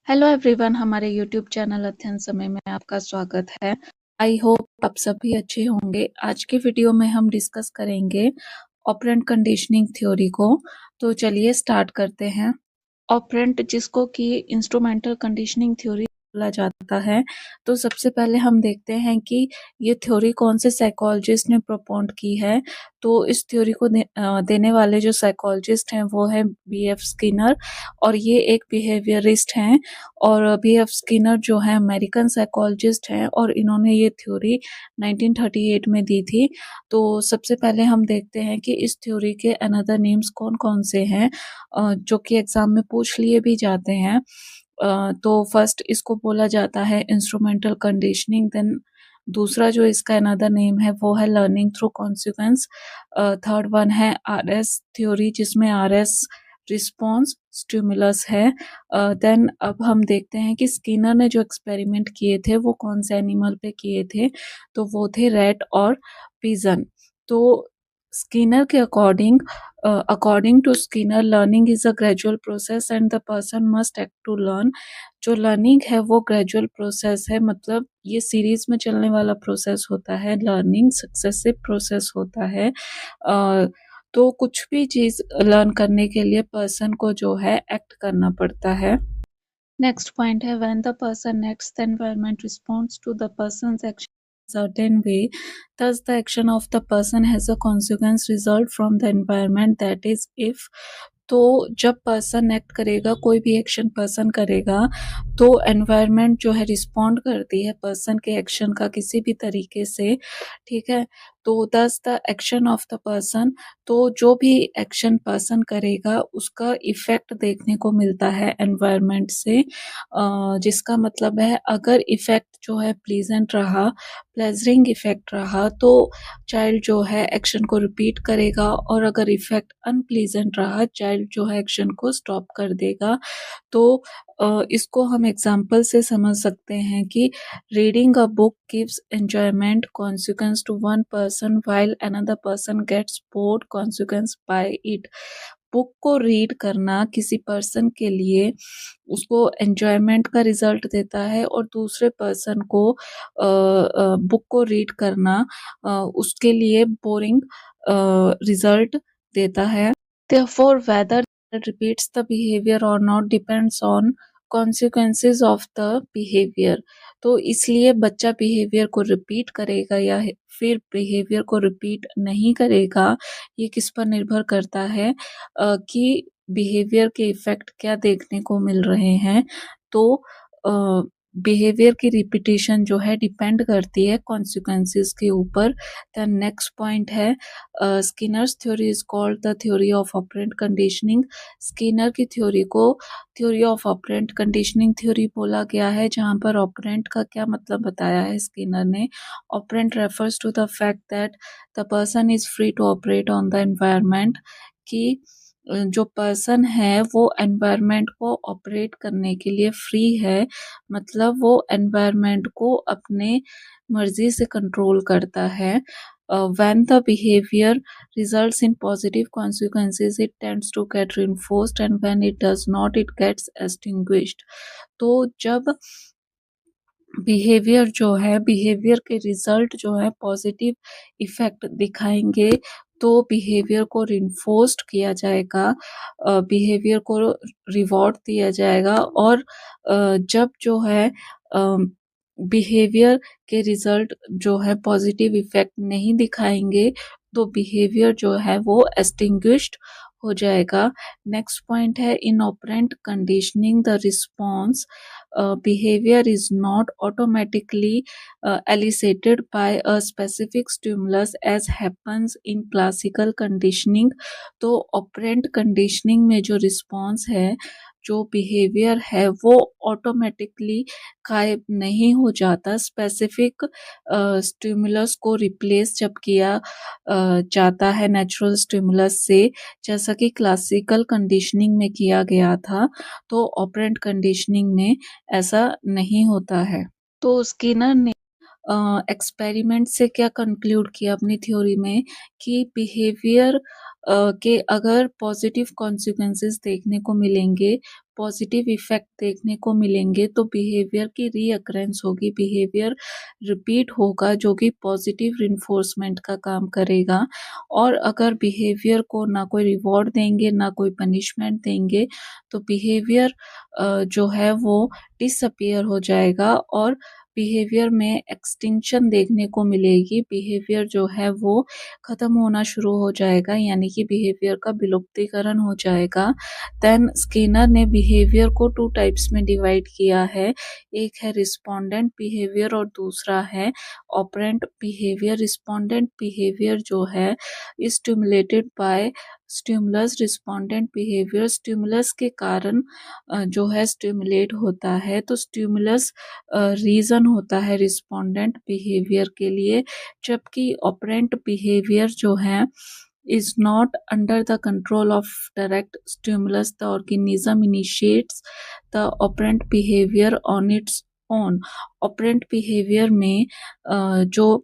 Hello everyone, हमारे YouTube channel अध्ययन समय में आपका स्वागत है। आई होप आप सभी अच्छे होंगे। आज के वीडियो में हम डिस्कस करेंगे ऑपरेंट कंडीशनिंग थ्योरी को। तो चलिए स्टार्ट करते हैं। ऑपरेंट, जिसको कि इंस्ट्रूमेंटल कंडीशनिंग थ्योरी बोला जाता है। तो सबसे पहले हम देखते हैं कि ये थ्योरी कौन से साइकोलॉजिस्ट ने प्रपोज की है। तो इस थ्योरी को देने वाले जो साइकोलॉजिस्ट हैं वो है बी.एफ. स्किनर, और ये एक बिहेवियरिस्ट हैं। और बी.एफ. स्किनर जो है अमेरिकन साइकोलॉजिस्ट हैं, और इन्होंने ये थ्योरी 1938 में दी थी। तो सबसे पहले हम देखते हैं कि इस थ्योरी के अनदर नेम्स कौन कौन से हैं, जो कि एग्जाम में पूछ लिए भी जाते हैं। तो फर्स्ट इसको बोला जाता है इंस्ट्रूमेंटल कंडीशनिंग। देन दूसरा जो इसका अनदर नेम है वो है learning through consequence. Third one है आरएस थ्योरी, जिसमें आरएस रिस्पॉन्स स्टिमुलस है। देन अब हम देखते हैं कि स्किनर ने जो एक्सपेरिमेंट किए थे वो कौन से एनिमल पे किए थे। तो वो थे रैट और पिजन। तो स्किनर के according to Skinner, learning is a gradual process and the person must act to learn. जो लर्निंग है वो ग्रेजुअल प्रोसेस है, मतलब ये सीरीज में चलने वाला प्रोसेस होता है। लर्निंग सक्सेसिव प्रोसेस होता है। तो कुछ भी चीज लर्न करने के लिए पर्सन को जो है एक्ट करना पड़ता है। नेक्स्ट पॉइंट है when the person acts the environment responds to the person's action certain way, thus the action of the person has a consequence result from the environment, that is if। तो जब person act करेगा, कोई भी action person करेगा, तो environment जो है respond करती है पर्सन के एक्शन का किसी भी तरीके से, ठीक है। तो दस the action of the person, तो जो भी एक्शन पर्सन करेगा उसका इफेक्ट देखने को मिलता है एनवायरनमेंट से। जिसका मतलब है अगर इफेक्ट जो है प्लीजेंट रहा, प्लेजरिंग इफेक्ट रहा, तो चाइल्ड जो है एक्शन को रिपीट करेगा, और अगर इफेक्ट अनप्लीजेंट रहा, चाइल्ड जो है एक्शन को स्टॉप कर देगा। तो इसको हम एग्जाम्पल से समझ सकते हैं कि reading a book gives enjoyment consequence to one person while another person gets bored consequence by it. Book को रीड करना किसी पर्सन के लिए उसको एंजॉयमेंट का रिजल्ट देता है, और दूसरे पर्सन को बुक को रीड करना उसके लिए बोरिंग रिजल्ट देता है। Therefore, whether it repeats the behavior or not depends on consequences of the behavior। तो इसलिए बच्चा बिहेवियर को रिपीट करेगा या फिर बिहेवियर को रिपीट नहीं करेगा, ये किस पर निर्भर करता है कि बिहेवियर के इफेक्ट क्या देखने को मिल रहे हैं। तो बिहेवियर की रिपीटेशन जो है डिपेंड करती है कॉन्सिक्वेंसेस के ऊपर। द नेक्स्ट पॉइंट है Skinner's theory is called the theory of operant conditioning. Skinner की थ्योरी को theory of operant conditioning theory बोला गया है, जहां पर ऑपरेंट का क्या मतलब बताया है स्किनर ने। Operant refers to the fact that the person is free to operate on the environment, कि जो पर्सन है वो एनवायरनमेंट को ऑपरेट करने के लिए फ्री है, मतलब वो एनवायरनमेंट को अपने मर्जी से कंट्रोल करता है। when the behavior results in positive consequences, it tends to get reinforced, and when it does not, it gets extinguished। तो जब बिहेवियर जो है, बिहेवियर के रिजल्ट जो है पॉजिटिव इफेक्ट दिखाएंगे, तो बिहेवियर को रिन्फोर्स्ड किया जाएगा, बिहेवियर को रिवॉर्ड दिया जाएगा। और जब जो है बिहेवियर के रिजल्ट जो है पॉजिटिव इफेक्ट नहीं दिखाएंगे, तो बिहेवियर जो है वो एक्सटिंग्विश्ड हो जाएगा। नेक्स्ट पॉइंट है in operant conditioning the response behavior is not automatically elicited by a specific stimulus as happens in classical conditioning। तो operant conditioning में जो response है, जो बिहेवियर है, वो ऑटोमेटिकली गायब नहीं हो जाता स्पेसिफिक स्टिमुलस को रिप्लेस जब किया जाता है नेचुरल स्टिमुलस से, जैसा कि क्लासिकल कंडीशनिंग में किया गया था। तो ऑपरेंट कंडीशनिंग में ऐसा नहीं होता है। तो स्किनर ने एक्सपेरिमेंट से क्या कंक्लूड किया अपनी थ्योरी में, कि बिहेवियर के अगर पॉजिटिव कॉन्सिक्वेंसेस देखने को मिलेंगे, पॉजिटिव इफेक्ट देखने को मिलेंगे, तो बिहेवियर की रीअकरेंस होगी, बिहेवियर रिपीट होगा, जो कि पॉजिटिव रिइंफोर्समेंट का काम करेगा। और अगर बिहेवियर को ना कोई रिवॉर्ड देंगे ना कोई पनिशमेंट देंगे, तो बिहेवियर जो है वो डिसअपियर हो जाएगा और बिहेवियर में एक्सटिंक्शन देखने को मिलेगी। बिहेवियर जो है वो खत्म होना शुरू हो जाएगा, यानी कि बिहेवियर का विलुप्तीकरण हो जाएगा। देन स्किनर ने बिहेवियर को 2 टाइप्स में डिवाइड किया है। एक है रिस्पोंडेंट बिहेवियर और दूसरा है ऑपरेंट बिहेवियर। रिस्पोंडेंट बिहेवियर जो है stimulated by stimulus. Respondent behaviour stimulus के कारण जो है स्टिमुलेट होता है, तो स्टिमुलस रीजन होता है रिस्पोंडेंट बिहेवियर के लिए, जबकि ऑपरेंट बिहेवियर जो है is not under the control of direct stimulus. The organism initiates the operant behavior on its own. operant behavior में जो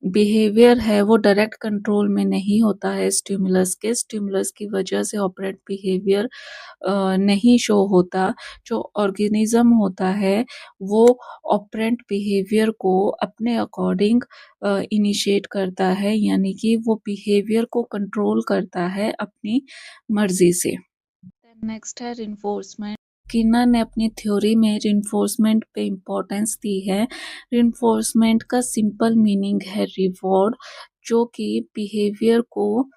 बिहेवियर है वो डायरेक्ट कंट्रोल में नहीं होता है स्टिमुलस के। स्टिमुलस की वजह से ऑपरेंट बिहेवियर नहीं शो होता। जो ऑर्गेनिज्म होता है वो ऑपरेंट बिहेवियर को अपने अकॉर्डिंग इनिशिएट करता है, यानी कि वो बिहेवियर को कंट्रोल करता है अपनी मर्जी से। नेक्स्ट है रिइंफोर्समेंट। स्किनर ने अपनी थ्योरी में रिइंफोर्समेंट पे इम्पोर्टेंस दी है। रिइंफोर्समेंट का सिंपल मीनिंग है रिवॉर्ड, जो कि बिहेवियर को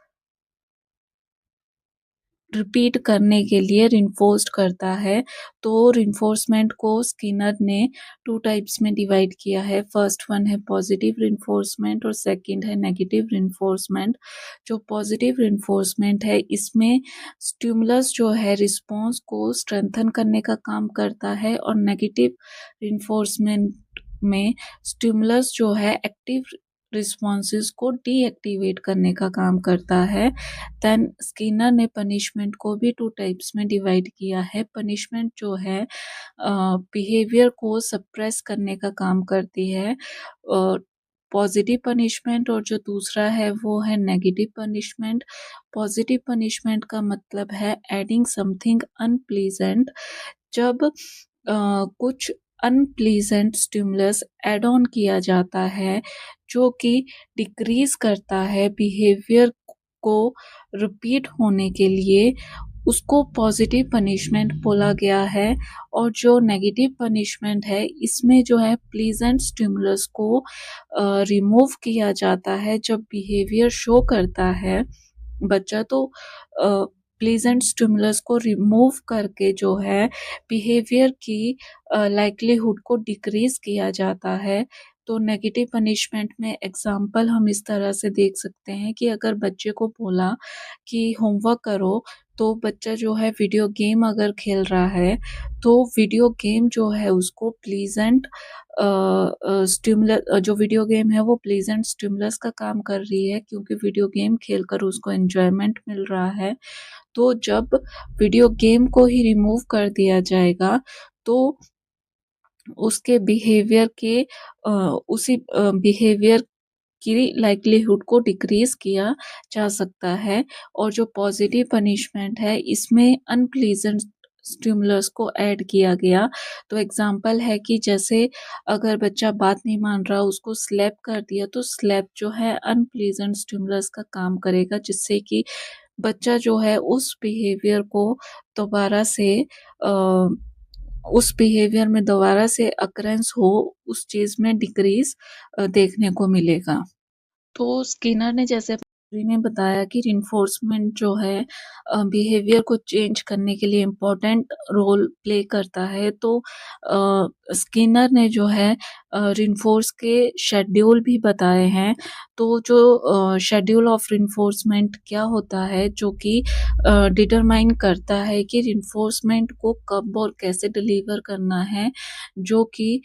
रिपीट करने के लिए रिइंफोर्स्ड करता है। तो रिइंफोर्समेंट को स्किनर ने 2 टाइप्स में डिवाइड किया है। फर्स्ट वन है पॉजिटिव रिइंफोर्समेंट और सेकंड है नेगेटिव रिइंफोर्समेंट। जो पॉजिटिव रिइंफोर्समेंट है इसमें स्टिमुलस जो है रिस्पॉन्स को स्ट्रेंथन करने का काम करता है, और नेगेटिव रिइंफोर्समेंट में स्टिमुलस जो है एक्टिव रिस्पॉन्सेस को डीएक्टिवेट करने का काम करता है। देन स्किनर ने पनिशमेंट को भी 2 टाइप्स में डिवाइड किया है। पनिशमेंट जो है बिहेवियर को सप्रेस करने का काम करती है, पॉजिटिव पनिशमेंट, और जो दूसरा है वो है नेगेटिव पनिशमेंट। पॉजिटिव पनिशमेंट का मतलब है एडिंग समथिंग अनप्लीजेंट। जब कुछ अनप्लीजेंट स्टिमुलस एड ऑन किया जाता है जो कि डिक्रीज करता है बिहेवियर को रिपीट होने के लिए, उसको पॉजिटिव पनिशमेंट बोला गया है। और जो नेगेटिव पनिशमेंट है इसमें जो है प्लीजेंट स्टिमुलस को रिमूव किया जाता है। जब बिहेवियर शो करता है बच्चा, तो प्लीजेंट स्टिमुलस को रिमूव करके जो है बिहेवियर की लाइक्लीहुड को डिक्रीज किया जाता है। तो नेगेटिव पनिशमेंट में एग्जाम्पल हम इस तरह से देख सकते हैं कि अगर बच्चे को बोला कि होमवर्क करो, तो बच्चा जो है वीडियो गेम अगर खेल रहा है, तो वीडियो गेम जो है उसको प्लीजेंट स्टिमुलस, जो वीडियो गेम है वो प्लीजेंट स्टिमुलस का काम कर रही है, क्योंकि वीडियो गेम खेलकर उसको एंजॉयमेंट मिल रहा है। तो जब वीडियो गेम को ही रिमूव कर दिया जाएगा, तो उसके बिहेवियर के उसी बिहेवियर की लाइक्लीहुड को डिक्रीज किया जा सकता है। और जो पॉजिटिव पनिशमेंट है इसमें अनप्लीजेंट स्टिमुलस को ऐड किया गया। तो एग्जाम्पल है कि जैसे अगर बच्चा बात नहीं मान रहा, उसको स्लैप कर दिया, तो स्लैप जो है अनप्लीजेंट स्टिमुलस का काम करेगा, जिससे कि बच्चा जो है उस बिहेवियर को दोबारा से उस बिहेवियर में दोबारा से अकरेंस हो, उस चीज में डिक्रीज देखने को मिलेगा। तो स्किनर ने जैसे में बताया कि रिइंफोर्समेंट जो है बिहेवियर को चेंज करने के लिए इम्पोर्टेंट रोल प्ले करता है। तो स्किनर ने जो है रिइंफोर्स के शेड्यूल भी बताए हैं। तो जो शेड्यूल ऑफ रिइंफोर्समेंट क्या होता है, जो कि डिटरमाइन करता है कि रिइंफोर्समेंट को कब और कैसे डिलीवर करना है, जो कि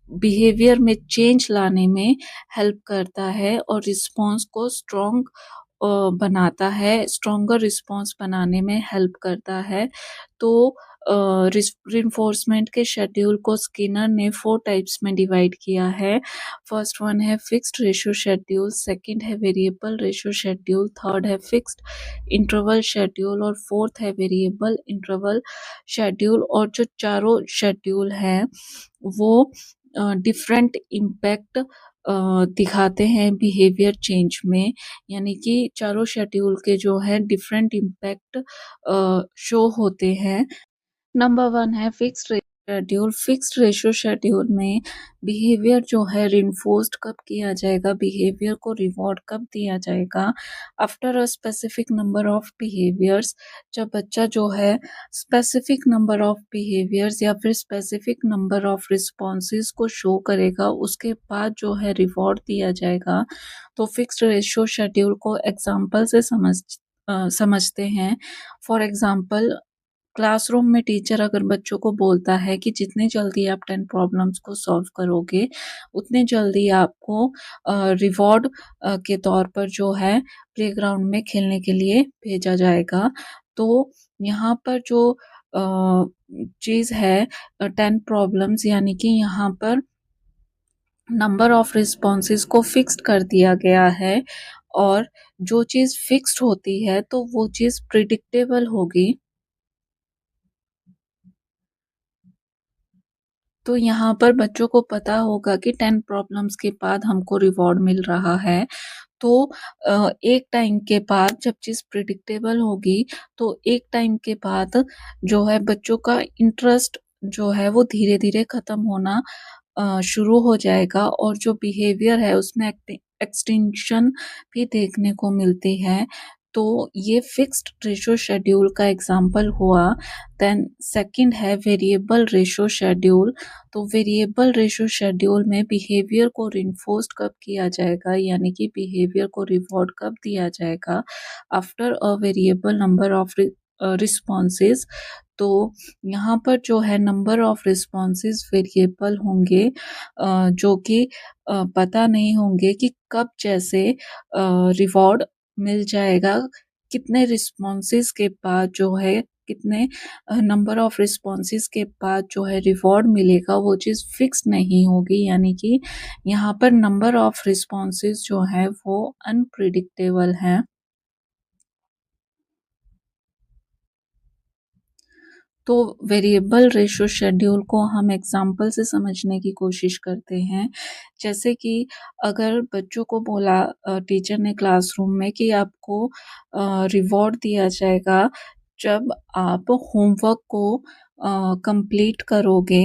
बिहेवियर में चेंज लाने में हेल्प करता है और रिस्पॉन्स को स्ट्रॉन्ग बनाता है, स्ट्रॉन्गर रिस्पॉन्स बनाने में हेल्प करता है। तो रिइंफोर्समेंट के शेड्यूल को स्किनर ने 4 टाइप्स में डिवाइड किया है। फर्स्ट वन है फिक्स्ड रेशियो शेड्यूल, सेकंड है वेरिएबल रेशियो शेड्यूल, थर्ड है फिक्स्ड इंटरवल शेड्यूल और फोर्थ है वेरिएबल इंटरवल शेड्यूल। और जो चारों शेड्यूल हैं वो डिफरेंट इम्पैक्ट दिखाते हैं बिहेवियर चेंज में, यानी कि चारों शेड्यूल के जो है डिफरेंट इम्पैक्ट शो होते हैं। नंबर 1 है fixed ratio schedule. Fixed ratio schedule में बिहेवियर जो है रिइंफोर्स्ड कब किया जाएगा, बिहेवियर को रिवॉर्ड कब दिया जाएगा, after a specific number of behaviours. जब बच्चा जो है स्पेसिफिक नंबर ऑफ बिहेवियर्स या फिर स्पेसिफिक नंबर ऑफ रिस्पॉन्सेज को शो करेगा, उसके बाद जो है रिवॉर्ड दिया जाएगा। तो फिक्स्ड रेशियो शेड्यूल को एग्जाम्पल से समझते हैं। फॉर एग्जाम्पल, क्लासरूम में टीचर अगर बच्चों को बोलता है कि जितने जल्दी आप 10 प्रॉब्लम्स को सॉल्व करोगे, उतने जल्दी आपको रिवॉर्ड के तौर पर जो है प्लेग्राउंड में खेलने के लिए भेजा जाएगा। तो यहाँ पर जो चीज़ है 10 प्रॉब्लम्स, यानी कि यहाँ पर नंबर ऑफ रिस्पॉन्सेज को फिक्स्ड कर दिया गया है और जो चीज़ फिक्स्ड होती है तो वो चीज़ प्रिडिक्टेबल होगी। तो यहाँ पर बच्चों को पता होगा कि 10 प्रॉब्लम्स के बाद हमको रिवॉर्ड मिल रहा है। तो एक टाइम के बाद जब चीज़ प्रिडिक्टेबल होगी, तो एक टाइम के बाद जो है बच्चों का इंटरेस्ट जो है वो धीरे-धीरे खत्म होना शुरू हो जाएगा और जो बिहेवियर है उसमें एक्सटिंक्शन भी देखने को मिलती है। तो ये फिक्स्ड रेशियो शेड्यूल का एग्जाम्पल हुआ। देन सेकंड है वेरिएबल रेशियो शेड्यूल। तो वेरिएबल रेशियो शेड्यूल में बिहेवियर को रिइंफोर्स्ड कब किया जाएगा, यानी कि बिहेवियर को रिवॉर्ड कब दिया जाएगा, after a variable number of responses. तो यहाँ पर जो है नंबर ऑफ रिस्पॉन्सेज वेरिएबल होंगे, जो कि पता नहीं होंगे कि कब जैसे रिवॉर्ड मिल जाएगा, कितने रिस्पॉन्सेज के बाद जो है कितने नंबर ऑफ रिस्पॉन्सेज के बाद जो है रिवॉर्ड मिलेगा, वो चीज़ फिक्स नहीं होगी, यानी कि यहाँ पर नंबर ऑफ रिस्पॉन्सेज जो है वो अनप्रिडिक्टेबल हैं। तो वेरिएबल रेशियो शेड्यूल को हम एग्जाम्पल से समझने की कोशिश करते हैं। जैसे कि अगर बच्चों को बोला टीचर ने क्लासरूम में कि आपको रिवॉर्ड दिया जाएगा जब आप होमवर्क को कंप्लीट करोगे,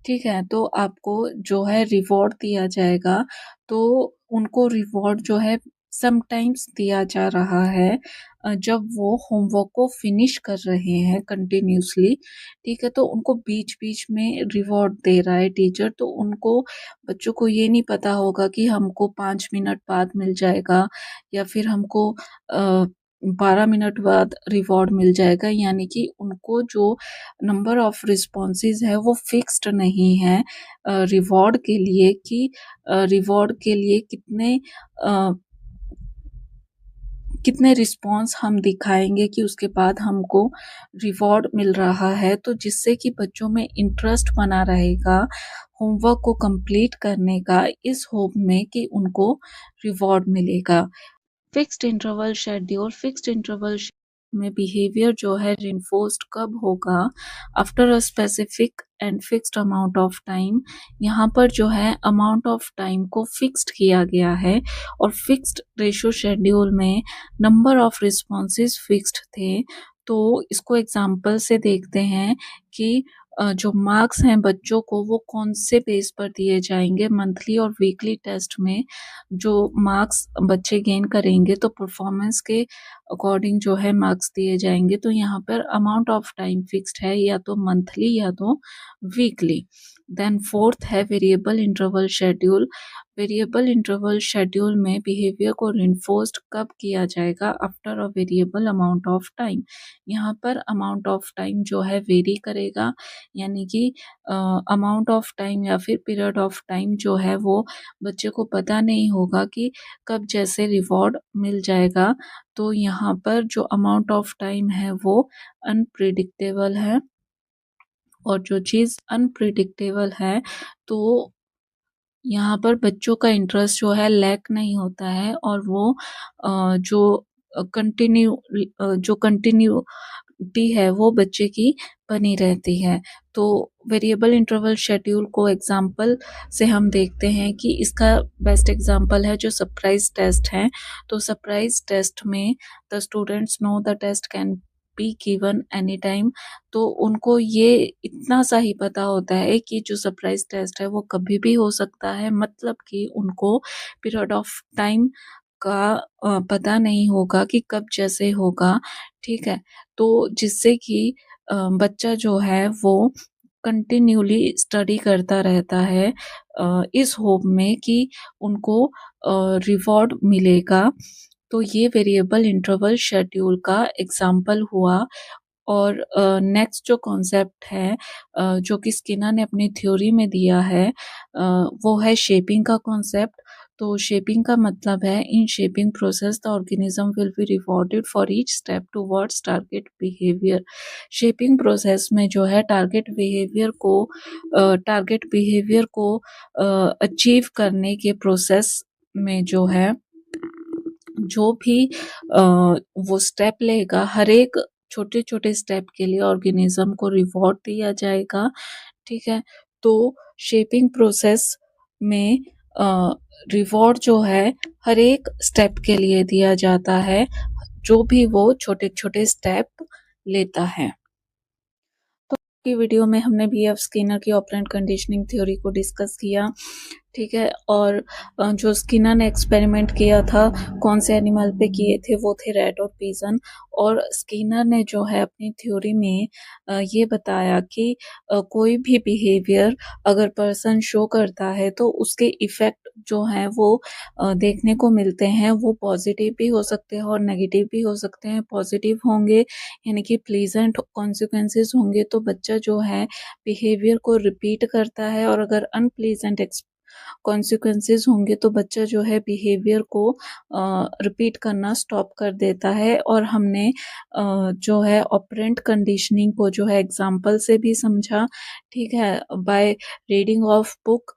ठीक है? तो आपको जो है रिवॉर्ड दिया जाएगा। तो उनको रिवॉर्ड जो है समटाइम्स दिया जा रहा है जब वो होमवर्क को फिनिश कर रहे हैं कंटिन्यूअसली, ठीक है? तो उनको बीच-बीच में रिवॉर्ड दे रहा है टीचर, तो उनको बच्चों को ये नहीं पता होगा कि हमको 5 मिनट बाद मिल जाएगा या फिर हमको 12 मिनट बाद रिवॉर्ड मिल जाएगा, यानी कि उनको जो नंबर ऑफ रिस्पॉन्सेज है वो फिक्स्ड नहीं है रिवॉर्ड के लिए कि रिवॉर्ड के लिए अ, कितने रिस्पॉन्स हम दिखाएँगे कि उसके बाद हमको रिवॉर्ड मिल रहा है, तो जिससे कि बच्चों में इंटरेस्ट बना रहेगा होमवर्क को कंप्लीट करने का, इस होप में कि उनको रिवॉर्ड मिलेगा। फिक्स्ड इंटरवल में बिहेवियर जो है रिइंफोर्स्ड कब होगा, after a specific and fixed amount of time. यहाँ पर जो है अमाउंट ऑफ टाइम को फिक्स्ड किया गया है और फिक्स्ड रेशियो शेड्यूल में नंबर ऑफ रिस्पॉन्सेज फिक्स्ड थे। तो इसको एग्जाम्पल से देखते हैं कि जो मार्क्स हैं बच्चों को वो कौन से बेस पर दिए जाएंगे। मंथली और वीकली टेस्ट में जो मार्क्स बच्चे गेन करेंगे तो परफॉर्मेंस के अकॉर्डिंग जो है मार्क्स दिए जाएंगे। तो यहाँ पर अमाउंट ऑफ टाइम फिक्स्ड है, या तो मंथली या तो वीकली। देन फोर्थ है variable interval schedule. Variable interval schedule में बिहेवियर को रिइंफोर्स्ड कब किया जाएगा? After a variable amount of time. यहाँ पर अमाउंट ऑफ टाइम जो है वेरी करेगा, यानी कि अमाउंट ऑफ टाइम या फिर पीरियड ऑफ टाइम जो है वो बच्चे को पता नहीं होगा कि कब जैसे रिवॉर्ड मिल जाएगा। तो यहाँ पर जो अमाउंट ऑफ टाइम है वो अनप्रिडिक्टेबल है, और जो चीज़ अनप्रिडिक्टेबल है तो यहाँ पर बच्चों का इंटरेस्ट जो है लैक नहीं होता है, और वो जो कंटिन्यूटी है वो बच्चे की बनी रहती है। तो वेरिएबल इंटरवल शेड्यूल को एग्जाम्पल से हम देखते हैं कि इसका बेस्ट एग्जाम्पल है जो सरप्राइज टेस्ट है। तो सरप्राइज टेस्ट में the students know the test can be given any time. तो उनको ये इतना सा ही पता होता है कि जो सरप्राइज टेस्ट है वो कभी भी हो सकता है, मतलब कि उनको पीरियड ऑफ टाइम का पता नहीं होगा कि कब जैसे होगा, ठीक है। तो जिससे कि बच्चा जो है वो कंटिन्यूली स्टडी करता रहता है इस होप में कि उनको रिवॉर्ड मिलेगा। तो ये वेरिएबल इंटरवल शेड्यूल का एग्जाम्पल हुआ। और नेक्स्ट जो कॉन्सेप्ट है जो कि स्किनर ने अपनी थ्योरी में दिया है, वो है शेपिंग का कॉन्सेप्ट। तो शेपिंग का मतलब है in shaping process the organism will be rewarded for each step towards target behaviour. Shaping process में जो है टारगेट बिहेवियर को अचीव करने के प्रोसेस में जो है जो भी वो स्टेप लेगा, हर एक छोटे-छोटे स्टेप के लिए ऑर्गेनिज्म को रिवॉर्ड दिया जाएगा, ठीक है। तो शेपिंग प्रोसेस में रिवॉर्ड जो है हर एक स्टेप के लिए दिया जाता है, जो भी वो छोटे-छोटे स्टेप लेता है। तो की वीडियो में हमने बीएफ स्किनर की ऑपरेंट कंडीशनिंग थ्योरी को डिस्कस किया, ठीक है। और जो स्किनर ने एक्सपेरिमेंट किया था कौन से एनिमल पे किए थे, वो थे रैट और पिजन। और स्किनर ने जो है अपनी थ्योरी में ये बताया कि कोई भी बिहेवियर अगर पर्सन शो करता है तो उसके इफ़ेक्ट जो हैं वो देखने को मिलते हैं। वो पॉजिटिव भी हो सकते हैं और नेगेटिव भी हो सकते हैं। पॉजिटिव होंगे यानी कि प्लीजेंट कॉन्सिक्वेंसेस होंगे तो बच्चा जो है बिहेवियर को रिपीट करता है, और अगर अनप्लीजेंट कॉन्सिक्वेंसेस होंगे तो बच्चा जो है बिहेवियर को रिपीट करना स्टॉप कर देता है। और हमने जो है ऑपरेंट कंडीशनिंग को जो है एग्जाम्पल से भी समझा, ठीक है, बाय रीडिंग ऑफ बुक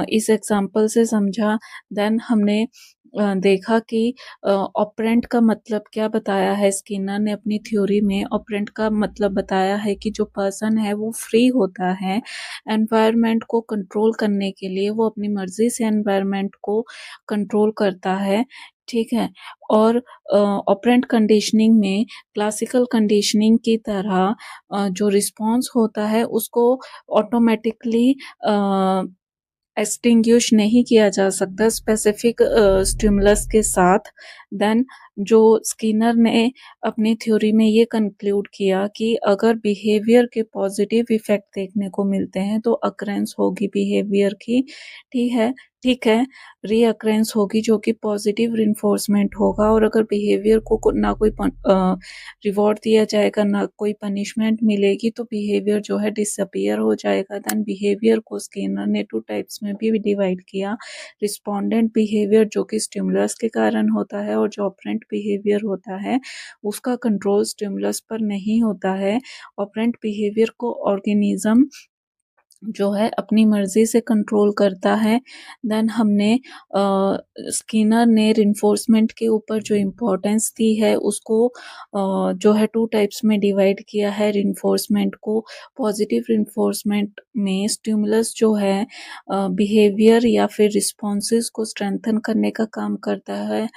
इस एग्जाम्पल से समझा। देन हमने देखा कि ऑपरेंट का मतलब क्या बताया है स्किनर ने अपनी थ्योरी में। ऑपरेंट का मतलब बताया है कि जो पर्सन है वो फ्री होता है एनवायरनमेंट को कंट्रोल करने के लिए, वो अपनी मर्जी से एनवायरनमेंट को कंट्रोल करता है, ठीक है। और ऑपरेंट कंडीशनिंग में क्लासिकल कंडीशनिंग की तरह जो रिस्पॉन्स होता है उसको ऑटोमेटिकली एक्सटिंग्विश नहीं किया जा सकता स्पेसिफिक स्टिमुलस के साथ। देन जो स्किनर ने अपनी थ्योरी में ये कंक्लूड किया कि अगर बिहेवियर के पॉजिटिव इफेक्ट देखने को मिलते हैं तो अक्रेंस होगी बिहेवियर की, ठीक है, रीअक्रेंस होगी जो कि पॉजिटिव रिइंफोर्समेंट होगा। और अगर बिहेवियर को ना कोई रिवॉर्ड दिया जाएगा ना कोई पनिशमेंट मिलेगी तो बिहेवियर जो है डिसअपियर हो जाएगा। देन बिहेवियर को स्किनर ने 2 टाइप्स में भी डिवाइड किया, रिस्पोंडेंट बिहेवियर जो कि स्टिमुलस के कारण होता है, और जो ऑपरेंट बिहेवियर होता है उसका कंट्रोल स्टिमुलस पर नहीं होता है। ऑपरेंट बिहेवियर को ऑर्गेनिज्म जो है अपनी मर्जी से कंट्रोल करता है। देन हमने स्किनर ने रिइंफोर्समेंट के ऊपर जो इम्पोर्टेंस दी है उसको जो है 2 टाइप्स में डिवाइड किया है रिइंफोर्समेंट को। पॉजिटिव रिइंफोर्समेंट में स्टिमुलस जो है बिहेवियर या फिर रिस्पॉन्सेस को स्ट्रेंथन करने का काम करता है,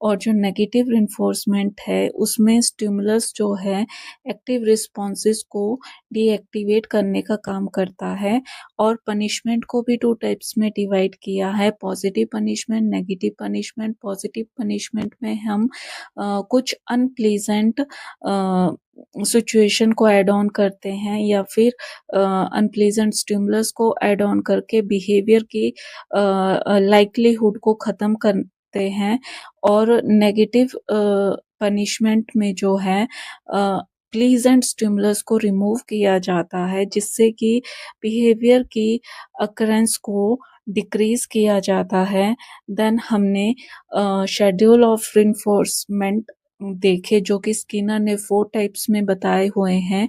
और जो नेगेटिव रिइंफोर्समेंट है उसमें स्टिमुलस जो है एक्टिव रिस्पॉन्सेस को डीएक्टिवेट करने का काम करता है। है और पनिशमेंट को भी 2 टाइप्स में डिवाइड किया है, positive punishment, negative punishment. Positive punishment में हम कुछ अनप्लीजेंट सिचुएशन को ऐड ऑन करते हैं या फिर अनप्लीजेंट स्टिमुलस को ऐड ऑन करके बिहेवियर की लाइक्लीहुड को ख़त्म करते हैं। और नेगेटिव पनिशमेंट में जो है प्लीजेंट स्टिमुलस को रिमूव किया जाता है, जिससे कि बिहेवियर की अकरेंस को डिक्रीज किया जाता है। देन हमने शेड्यूल ऑफ रिइंफोर्समेंट देखे, जो कि स्किनर ने 4 टाइप्स में बताए हुए हैं।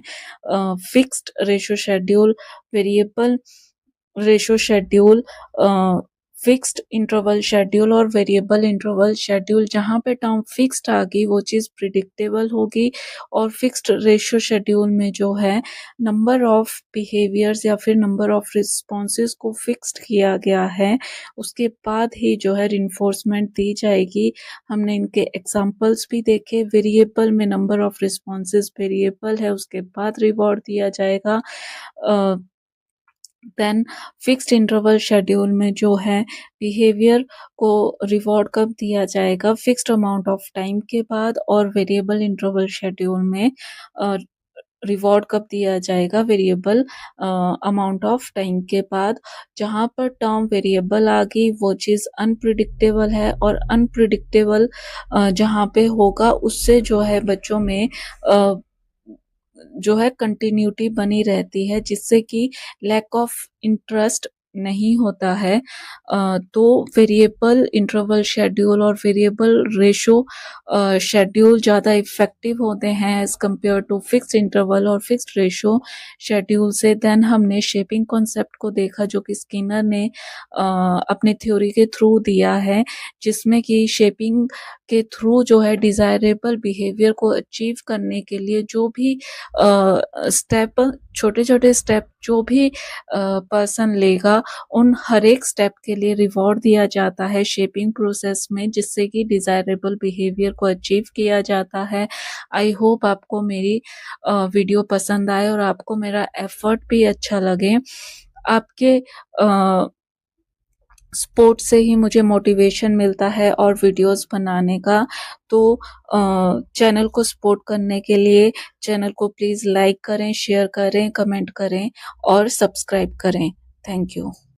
Fixed ratio schedule, variable ratio schedule, fixed interval schedule और वेरिएबल इंटरवल शेड्यूल। जहाँ पे टर्म फिक्स्ड आ गई वो चीज़ प्रिडिक्टेबल होगी। और फिक्स्ड रेशो शेड्यूल में जो है नंबर ऑफ बिहेवियर्स या फिर नंबर ऑफ रिस्पॉन्सेज को फिक्स्ड किया गया है, उसके बाद ही जो है रिइंफोर्समेंट दी जाएगी। हमने इनके एग्जांपल्स भी देखे। वेरिएबल में नंबर ऑफ रिस्पॉन्सेज वेरिएबल है, उसके बाद रिवॉर्ड दिया जाएगा। देन फिक्स्ड इंटरवल शेड्यूल में जो है बिहेवियर को रिवॉर्ड कब दिया जाएगा, फिक्स्ड अमाउंट ऑफ टाइम के बाद। और वेरिएबल इंटरवल शेड्यूल में रिवॉर्ड कब दिया जाएगा, वेरिएबल अमाउंट ऑफ टाइम के बाद। जहाँ पर टर्म वेरिएबल आ गई वो चीज़ अनप्रिडिक्टेबल है, और अनप्रिडिक्टेबल जहाँ पे होगा उससे जो है बच्चों में जो है कंटिन्यूटी बनी रहती है, जिससे कि लैक ऑफ इंटरेस्ट नहीं होता है। तो वेरिएबल इंटरवल शेड्यूल और वेरिएबल रेशो शेड्यूल ज़्यादा इफ़ेक्टिव होते हैं as compare to fixed interval और फिक्स्ड रेशो शेड्यूल से। देन हमने शेपिंग कॉन्सेप्ट को देखा, जो कि स्किनर ने अपने थ्योरी के थ्रू दिया है, जिसमें कि शेपिंग के थ्रू जो है डिज़ायरेबल बिहेवियर को अचीव करने के लिए जो भी स्टेप, छोटे-छोटे स्टेप जो भी पर्सन लेगा, उन हर एक स्टेप के लिए रिवॉर्ड दिया जाता है शेपिंग प्रोसेस में, जिससे कि डिज़ायरेबल बिहेवियर को अचीव किया जाता है। आई होप आपको मेरी वीडियो पसंद आए और आपको मेरा एफर्ट भी अच्छा लगे। आपके सपोर्ट से ही मुझे मोटिवेशन मिलता है और वीडियोस बनाने का। तो चैनल को सपोर्ट करने के लिए चैनल को प्लीज़ लाइक करें, शेयर करें, कमेंट करें और सब्सक्राइब करें। Thank you.